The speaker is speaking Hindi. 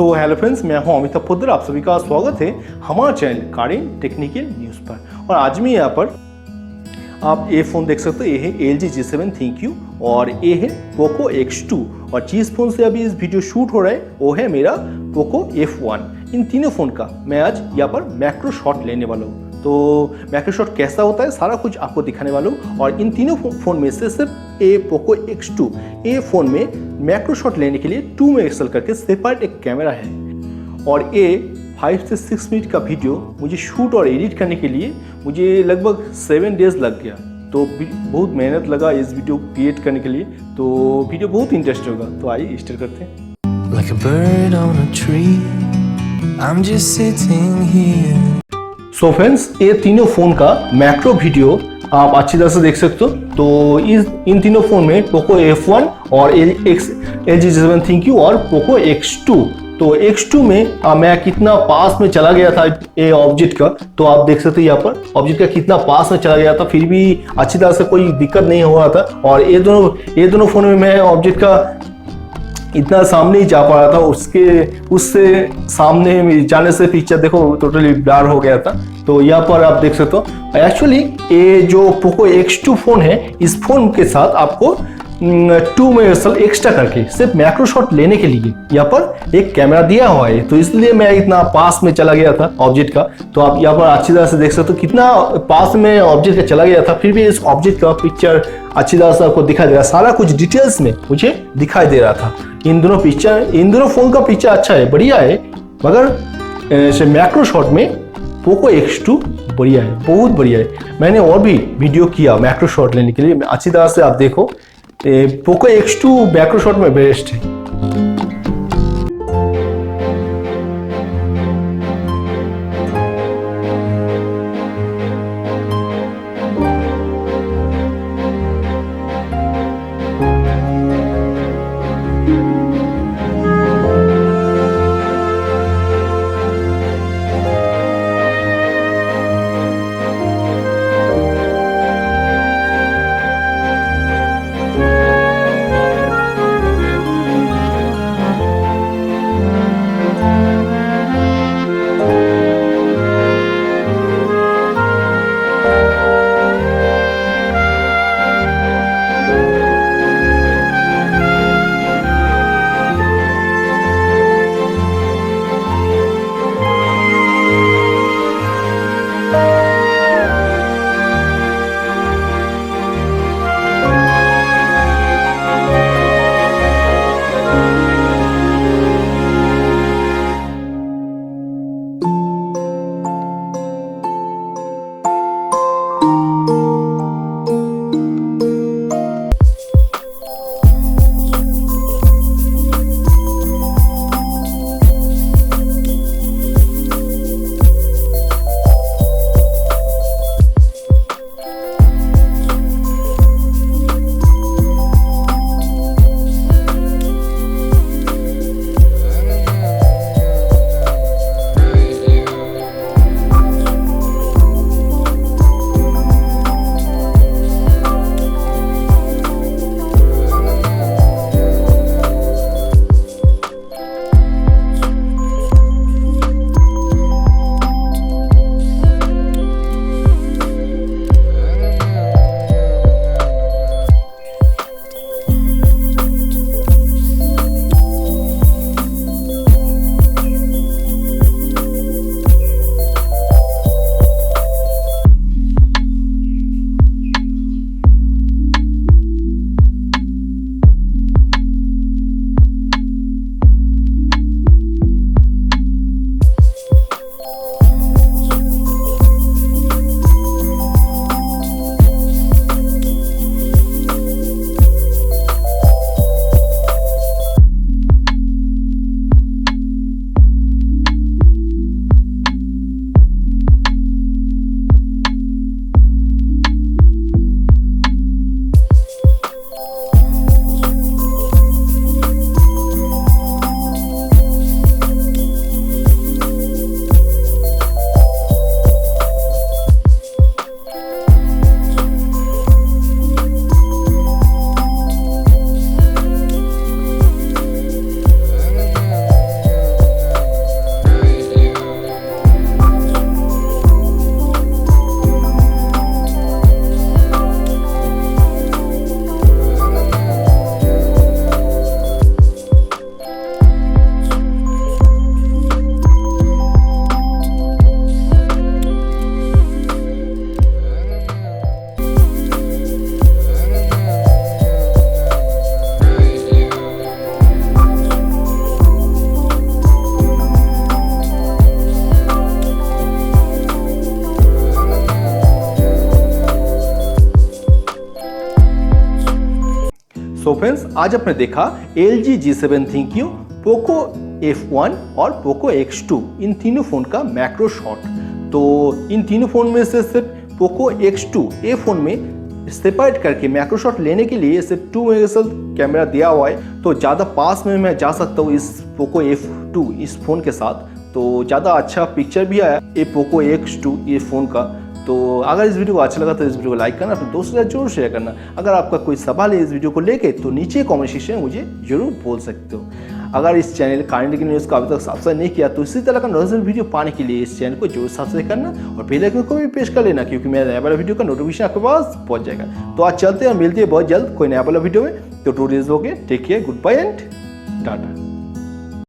सो हेलो फ्रेंड्स, मैं हूं अमिताभ पोद्दार। आप सभी का स्वागत है हमारे चैनल कारिन टेक्निकल न्यूज़ पर। और आज मैं यहाँ पर आप ये फ़ोन देख सकते हो। ये है LG G7 ThinQ और ये है POCO X2। और जिस फ़ोन से अभी इस वीडियो शूट हो रहा है वो है मेरा POCO F1। इन तीनों फ़ोन का मैं आज यहाँ पर मैक्रो शॉट लेने वाला हूँ। तो मैक्रो शॉट कैसा होता है सारा कुछ आपको दिखाने वाला हूँ। और इन तीनों फ़ोन में से सिर्फ ये POCO X2 ये फ़ोन में मैक्रो शॉट लेने के लिए 2 मेगापिक्सल करके सेपरेट एक कैमरा है। और ये 5 से 6 मिनट का वीडियो मुझे शूट और एडिट करने के लिए मुझे लगभग 7 डेज लग गया। तो बहुत मेहनत लगा इस वीडियो क्रिएट करने के लिए। तो वीडियो बहुत इंटरेस्टिंग होगा। तो आइए स्टार्ट करते हैं। Like a bird on a tree, I'm just sitting here. So friends, ये तीनों फ़ोन का मैक्रो वीडियो आप अच्छी तरह से देख सकते हो। तो इन तीनों फ़ोन में POCO F1 और LG G7 ThinQ और POCO X2। तो X2 में मैं कितना पास में चला गया था ये ऑब्जेक्ट का, तो आप देख सकते हो यहाँ पर ऑब्जेक्ट का कितना पास में चला गया था, फिर भी अच्छी तरह से कोई दिक्कत नहीं हो रहा था। और ये दोनों फ़ोन में मैं ऑब्जेक्ट का इतना सामने ही जा पा रहा था, उससे सामने जाने से पिक्चर देखो टोटली ब्लर हो गया था। तो यहाँ पर आप देख सकते हो एक्चुअली ये जो POCO X2 फोन है, इस फोन के साथ आपको 2 मेगापिक्सल एक्स्ट्रा करके सिर्फ मैक्रो शॉट लेने के लिए यहाँ पर एक कैमरा दिया हुआ है। तो इसलिए मैं इतना पास में चला गया था ऑब्जेक्ट का। तो आप यहाँ पर अच्छी तरह से देख सकते हो कितना पास में ऑब्जेक्ट का चला गया था, फिर भी इस ऑब्जेक्ट का पिक्चर अच्छी तरह से आपको दिखाई दे रहा, सारा कुछ डिटेल्स में मुझे दिखाई दे रहा था। इन दोनों फोन का पिक्चर अच्छा है, बढ़िया है, मगर मैक्रो शॉट में POCO X2 बढ़िया है, बहुत बढ़िया है। मैंने और भी वीडियो किया मैक्रो शॉट लेने के लिए, अच्छी तरह से आप देखो POCO X2 मैक्रो शॉट में बेस्ट है। फ्रेंड्स आज आपने देखा LG G7 ThinQ, POCO F1 और POCO X2 इन तीनों फ़ोन का मैक्रो शॉट। तो इन तीनों फ़ोन में से सिर्फ POCO X2 ए फ़ोन में सेपरेट करके मैक्रो शॉट लेने के लिए सिर्फ 2 मेगापिक्सल कैमरा दिया हुआ है, तो ज़्यादा पास में मैं जा सकता हूँ इस POCO F2 इस फ़ोन के साथ, तो ज़्यादा अच्छा पिक्चर भी आया ये POCO X2 ये फ़ोन का। तो अगर इस वीडियो को अच्छा लगा तो इस वीडियो को लाइक करना, अपने दोस्तों के साथ जरूर शेयर करना। अगर आपका कोई सवाल है इस वीडियो को लेके तो नीचे कमेंट सेक्शन में मुझे जरूर बोल सकते हो। अगर इस चैनल काइंडली न्यूज़ को अभी तक सब्सक्राइब नहीं किया तो इसी तरह का नोटिफिकेशन वीडियो पाने के लिए इस चैनल को जरूर सब्सक्राइब करना और बेल आइकन को भी प्रेस कर लेना, क्योंकि मेरा नया वाला वीडियो का नोटिफिकेशन आपके पास पहुंच जाएगा। तो आज चलते हैं और मिलते हैं बहुत जल्द कोई नया वाला वीडियो में। तो टू डेज हो गए, take care, goodbye and Tata.